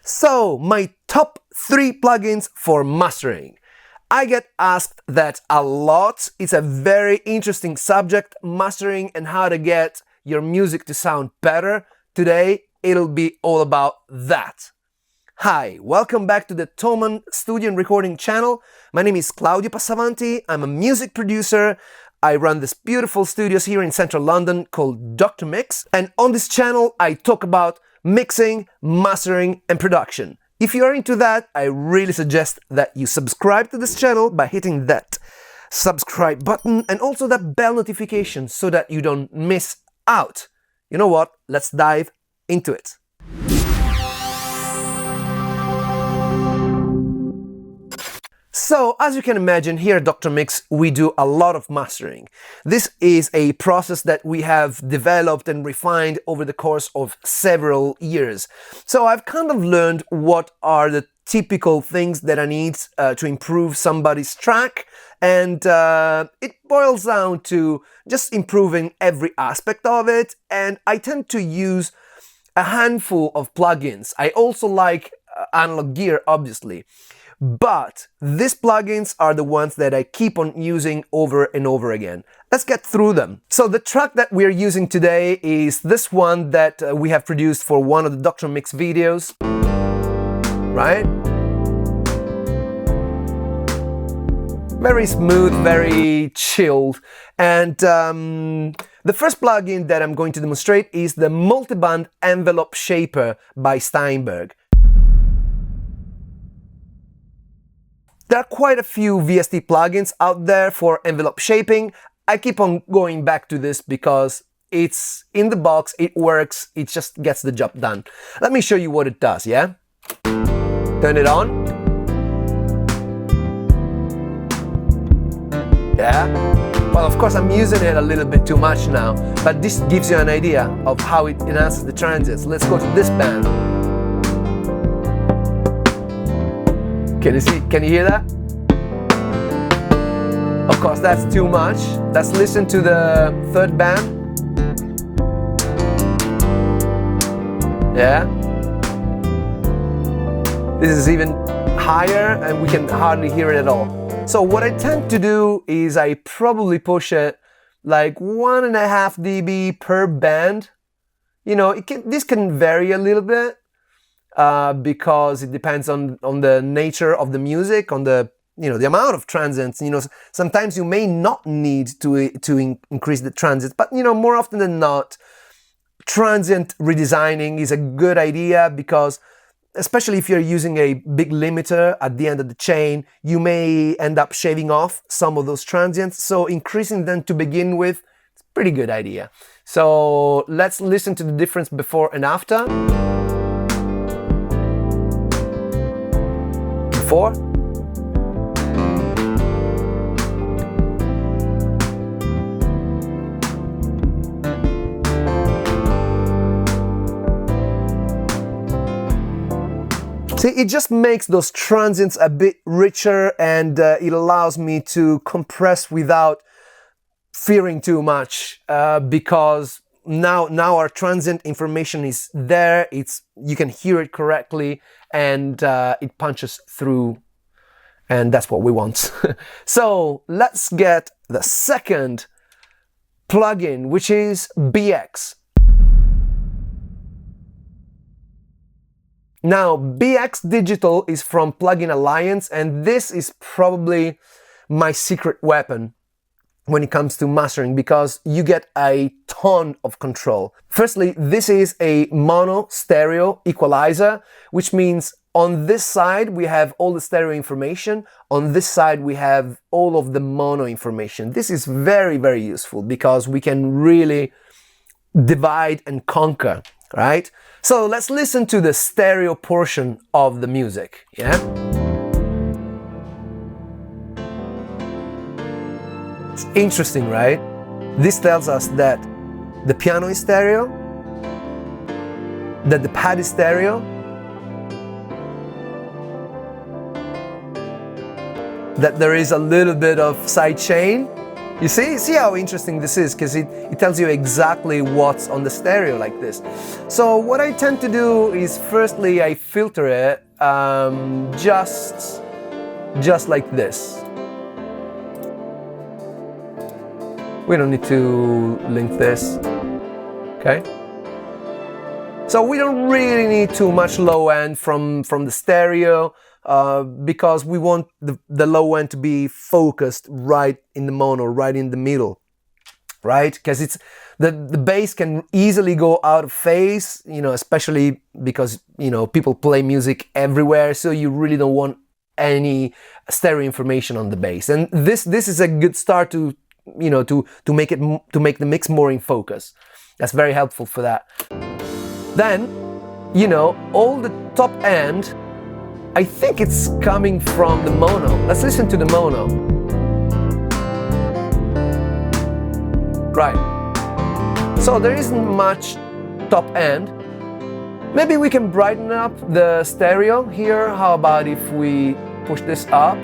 So, my top 3 plugins for mastering. I get asked that a lot. It's a very interesting subject, mastering and how to get your music to sound better. Today, it'll be all about that. Hi, welcome back to the Thomann studio and recording channel. My name is Claudio Passavanti. I'm a music producer. I run this beautiful studios here in central London called Dr. Mix. And on this channel, I talk about mixing, mastering, and production. If you are into that, I really suggest that you subscribe to this channel by hitting that subscribe button and also that bell notification so that you don't miss out. You know what? Let's dive into it. So, as you can imagine, here at Dr. Mix, we do a lot of mastering. This is a process that we have developed and refined over the course of several years. So, I've kind of learned what are the typical things that I need to improve somebody's track, and it boils down to just improving every aspect of it, and I tend to use a handful of plugins. I also like analog gear, obviously. But these plugins are the ones that I keep on using over and over again. Let's get through them. So the track that we're using today is this one that we have produced for one of the Dr. Mix videos, right? Very smooth, very chilled. And the first plugin that I'm going to demonstrate is the Multiband Envelope Shaper by Steinberg. There are quite a few VST plugins out there for envelope shaping. I keep on going back to this because it's in the box, it works, it just gets the job done. Let me show you what it does, yeah? Turn it on. Yeah? Well, of course I'm using it a little bit too much now, but this gives you an idea of how it enhances the transients. Let's go to this band. Can you hear that? Of course, that's too much. Let's listen to the third band. Yeah. This is even higher and we can hardly hear it at all. So what I tend to do is I probably push it like 1.5 dB per band. You know, this can vary a little bit. Because it depends on the nature of the music, on the the amount of transients. Sometimes you may not need to increase the transients, but more often than not, transient redesigning is a good idea because, especially if you're using a big limiter at the end of the chain, you may end up shaving off some of those transients. So increasing them to begin with, it's a pretty good idea. So let's listen to the difference before and after. Before. See, it just makes those transients a bit richer and it allows me to compress without fearing too much because now our transient information is there, you can hear it correctly, and it punches through, and that's what we want. So let's get the second plugin, which is BX. Now, BX Digital is from Plugin Alliance, and this is probably my secret weapon when it comes to mastering because you get a ton of control. Firstly, this is a mono stereo equalizer, which means on this side we have all the stereo information, on this side we have all of the mono information. This is very, very useful because we can really divide and conquer, right? So let's listen to the stereo portion of the music, yeah? It's interesting, right? This tells us that the piano is stereo, that the pad is stereo, that there is a little bit of side chain, You see how interesting this is, because it tells you exactly what's on the stereo like this. So what I tend to do is, firstly, I filter it just like this. We don't need to link this, okay? So we don't really need too much low end from the stereo, because we want the low end to be focused right in the mono, right in the middle, right? Because it's the bass can easily go out of phase, you know, especially because, you know, people play music everywhere, so you really don't want any stereo information on the bass. And this is a good start to, you know, to make the mix more in focus. That's very helpful for that. Then, you know, all the top end, I think it's coming from the mono. Let's listen to the mono. Right. So there isn't much top end. Maybe we can brighten up the stereo here. How about if we push this up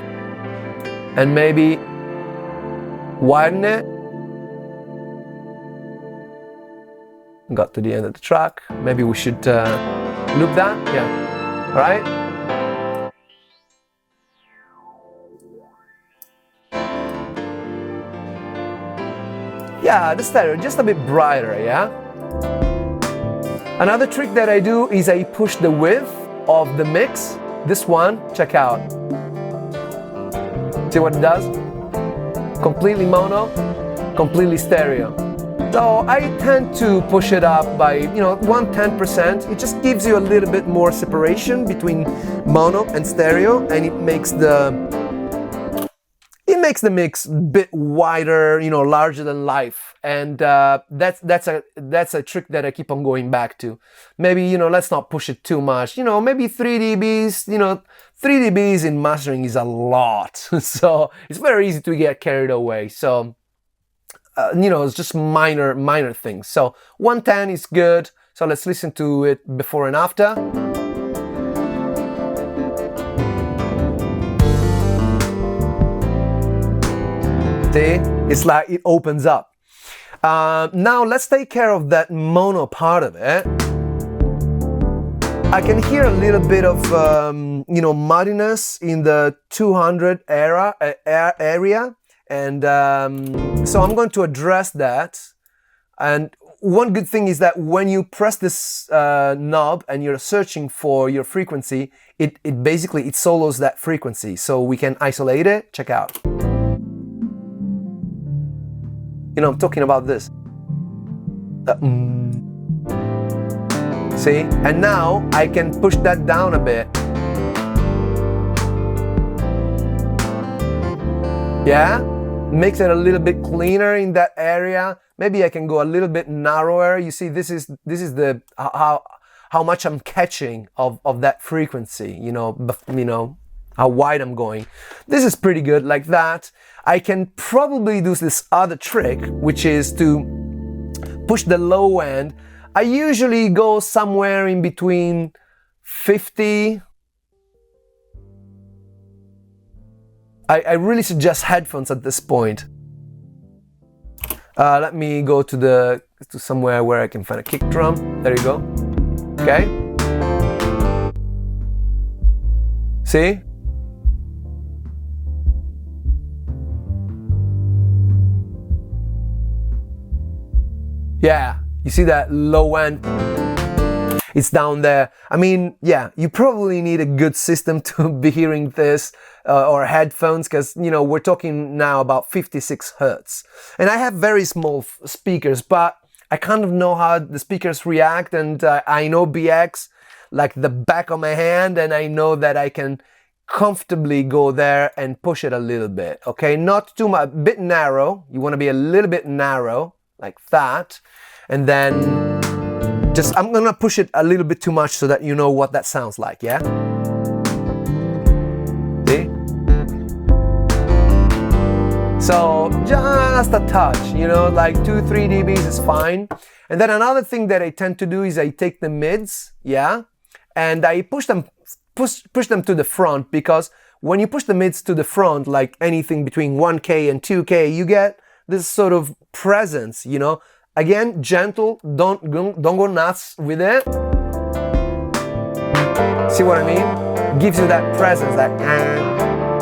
and maybe widen it? Got to the end of the track. Maybe we should loop that. Yeah. All right. Yeah, the stereo just a bit brighter, yeah? Another trick that I do is I push the width of the mix. This one, check out. See what it does? Completely mono, completely stereo. So I tend to push it up by, you know, 1/10%. It just gives you a little bit more separation between mono and stereo, and it makes the mix a bit wider, you know, larger than life. And that's a trick that I keep on going back to. Maybe, you know, let's not push it too much. You know, maybe 3 dBs. You know, 3 dBs in mastering is a lot, so it's very easy to get carried away. So you know, it's just minor things. So 110 is good. So let's listen to it before and after. See? It's like it opens up. Now let's take care of that mono part of it. I can hear a little bit of you know, muddiness in the 200 area, and so I'm going to address that. And one good thing is that when you press this knob and you're searching for your frequency, it basically solos that frequency, so we can isolate it. Check out. You know, I'm talking about this. See? And now I can push that down a bit. Yeah? Makes it a little bit cleaner in that area. Maybe I can go a little bit narrower. You see, this is the how much I'm catching of that frequency, you know, how wide I'm going. This is pretty good like that. I can probably do this other trick, which is to push the low end. I usually go somewhere in between 50. I really suggest headphones at this point. Let me go to somewhere where I can find a kick drum. There you go. Okay. See? Yeah, you see that low end? It's down there. I mean, yeah, you probably need a good system to be hearing this, or headphones, because, you know, we're talking now about 56 Hertz. And I have very small speakers, but I kind of know how the speakers react, and I know BX like the back of my hand, and I know that I can comfortably go there and push it a little bit, okay? Not too much, a bit narrow. You want to be a little bit narrow, like that. And then just, I'm gonna push it a little bit too much so that you know what that sounds like, yeah? See? So just a touch, you know, like 2-3 dBs is fine. And then another thing that I tend to do is I take the mids, yeah, and I push them to the front, because when you push the mids to the front, like anything between 1K and 2K, you get this sort of presence, you know. Again, gentle, don't go nuts with it. See what I mean? Gives you that presence, that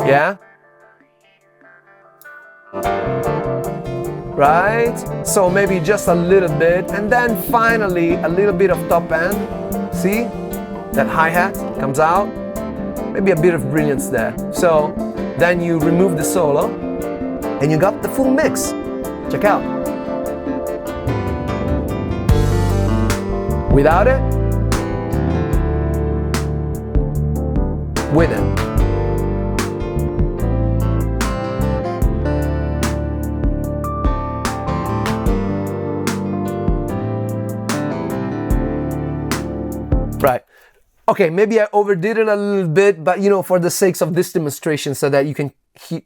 yeah? Right? So maybe just a little bit, and then finally a little bit of top end. See? That hi-hat comes out. Maybe a bit of brilliance there. So then you remove the solo, and you got the full mix. Check out. Without it, with it. Right. Okay, maybe I overdid it a little bit, but you know, for the sakes of this demonstration, so that you can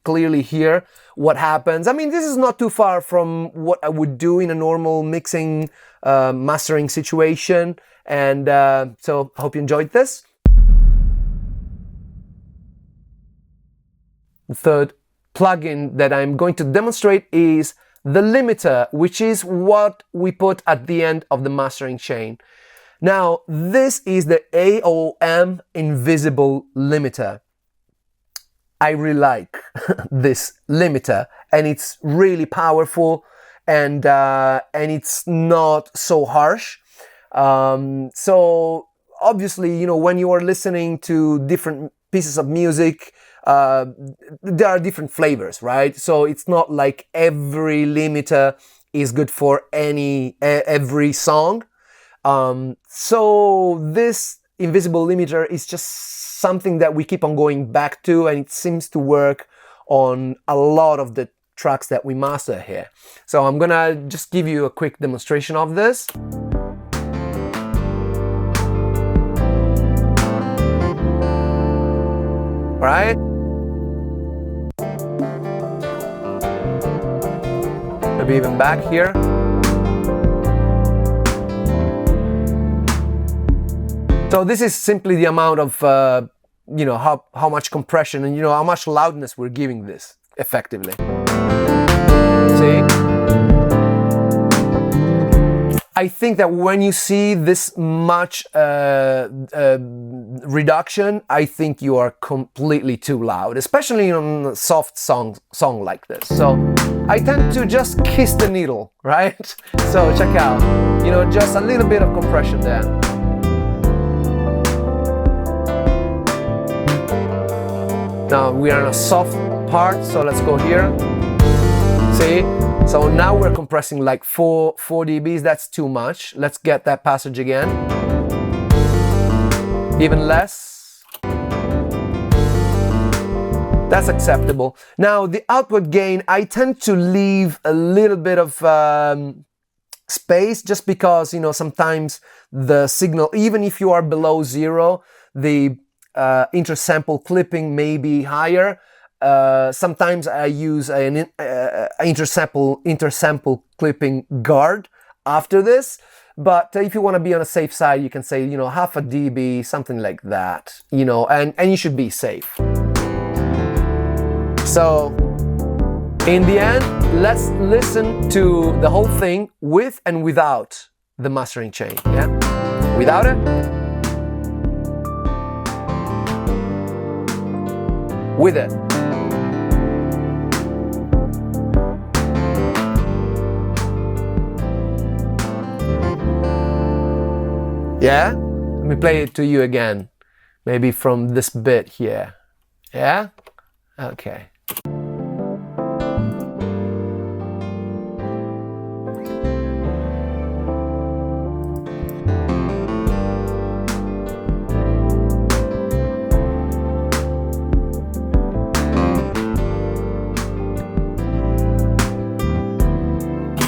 clearly hear what happens. I mean, this is not too far from what I would do in a normal mixing, mastering situation. And so I hope you enjoyed this. The third plugin that I'm going to demonstrate is the limiter, which is what we put at the end of the mastering chain. Now, this is the AOM invisible limiter. I really like this limiter, and it's really powerful, and it's not so harsh. So obviously, you know, when you are listening to different pieces of music, there are different flavors, right? So it's not like every limiter is good for every song. So this invisible limiter is just something that we keep on going back to, and it seems to work on a lot of the tracks that we master here. So I'm gonna just give you a quick demonstration of this. All right. Maybe even back here. So this is simply the amount of, you know, how much compression and, you know, how much loudness we're giving this effectively. See? I think that when you see this much reduction, I think you are completely too loud, especially on a soft song like this. So I tend to just kiss the needle, right? So check out, you know, just a little bit of compression there. Now we are in a soft part, so let's go here. See? So now we're compressing like 4 dBs, that's too much. Let's get that passage again. Even less. That's acceptable. Now the output gain, I tend to leave a little bit of space, just because, you know, sometimes the signal, even if you are below 0, the intersample clipping may be higher. Sometimes I use an intersample clipping guard after this, but if you want to be on a safe side, you can say, you know, half a dB, something like that, you know, and you should be safe. So in the end, let's listen to the whole thing with and without the mastering chain. Yeah, without it, with it. Yeah? Let me play it to you again. Maybe from this bit here. Yeah? Okay.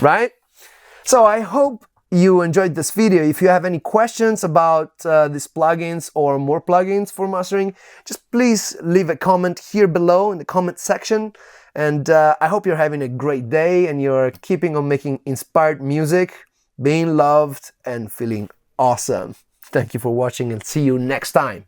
Right? So I hope you enjoyed this video. If you have any questions about these plugins or more plugins for mastering, just please leave a comment here below in the comment section. And I hope you're having a great day and you're keeping on making inspired music, being loved and feeling awesome. Thank you for watching and see you next time.